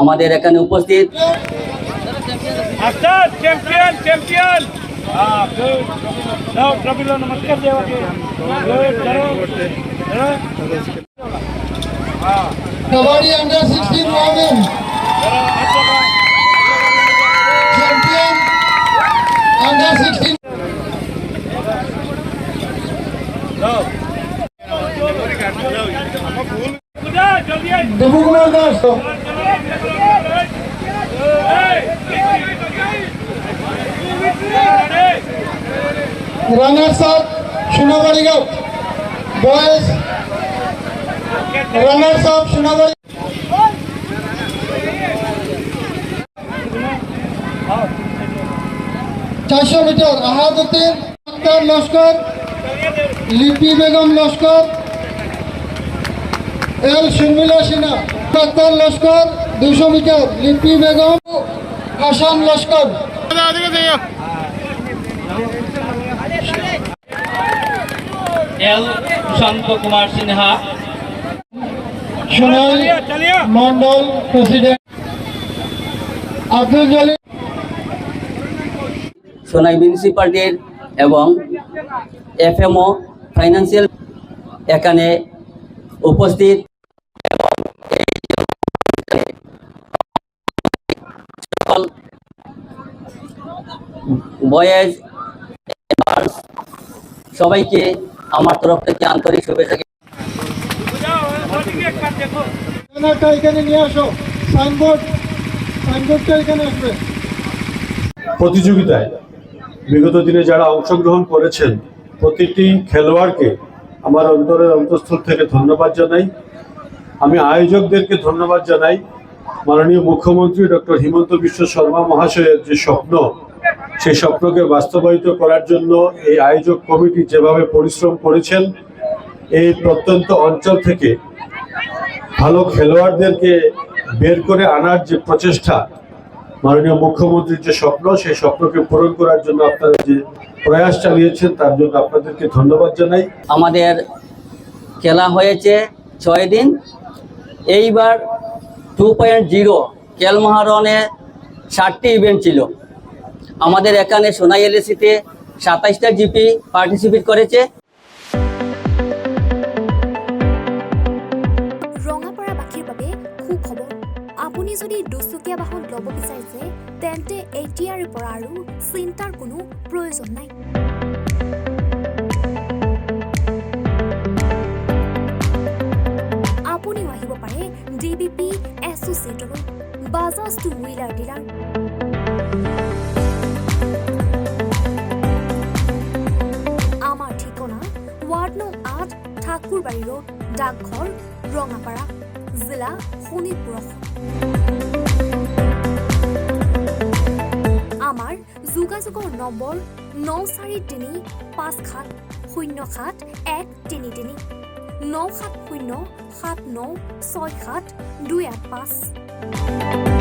আমাদের এখানে উপস্থিত kabaddi under 16 women champion under 16 Devu Kumar Das runners up Sonabari गांव boys runners up Sonabari 400 metre Ahaduddin Aktar Laskar Lipi Begum Laskar L Sharmila Sinha Aktar Laskar 200 metre Lipi Begum Hasan Laskar L Shant Kumar Sinha Sonal Mandal president Abdul Jalil Sonai মিউনিসিপালিটির এবং এফএমও ফাইন্যান্সিয়াল এখানে উপস্থিত বয়েজ সবাইকে আমার তরফ থেকে আন্তরিক শুভেচ্ছা। এখানে নিয়ে আসো সাইনবোর্ডটা এখানে আসবে। প্রতিযোগিতায় বিগত দিনে যারা অংশগ্রহণ করেছেন প্রতিটি খেলোয়াড়কে আমার অন্তরের অন্তঃস্থল থেকে ধন্যবাদ জানাই। আমি আয়োজকদেরকে ধন্যবাদ জানাই। মাননীয় মুখ্যমন্ত্রী ডক্টর হিমন্ত বিশ্ব শর্মা মহাশয়ের যে স্বপ্ন, সেই স্বপ্নকে বাস্তবায়িত করার জন্য এই আয়োজক কমিটি যেভাবে পরিশ্রম করেছেন, এই প্রত্যন্ত অঞ্চল থেকে ভালো খেলোয়াড়দেরকে বের করে আনার যে প্রচেষ্টা, মাননীয় মুখ্যমন্ত্রীর যে স্বপ্ন, সেই স্বপ্নকে পূরণ করার জন্য আপনারা যে প্রয়াস চালিয়েছেন, তার জন্য আপনাদেরকে ধন্যবাদ জানাই। আমাদের খেলা হয়েছে 6 দিন। এইবার 2.0 খেল মহারণে 60টি ইভেন্ট ছিল। আমাদের এখানে সোনাই এলএসিতে 27টা জিপি পার্টিসিপেট করেছে। ৰঙাপাৰাবাসীৰ বাবে সুখবৰ। আপুনি যদি দুচকীয়া বাহন ল'ব বিচাৰিছে তেন্তে এতিয়াৰে পৰা আৰু চিন্তাৰ কোনো প্ৰয়োজন নাই। আপুনিও আহিব পাৰে ডিবিপি এছ'চিয়েটলৈ, বাজাজ টু হুইলাৰ ডিলাৰ। আমাৰ ঠিকনা ৱাৰ্ড নং 8 ঠাকুৰবাৰী ৰোড, ডাকঘৰ, ৰঙাপাৰা, জিলা শোণিতপুৰ। আমাৰ যোগাযোগৰ নম্বৰ 9435707133 9707967285285।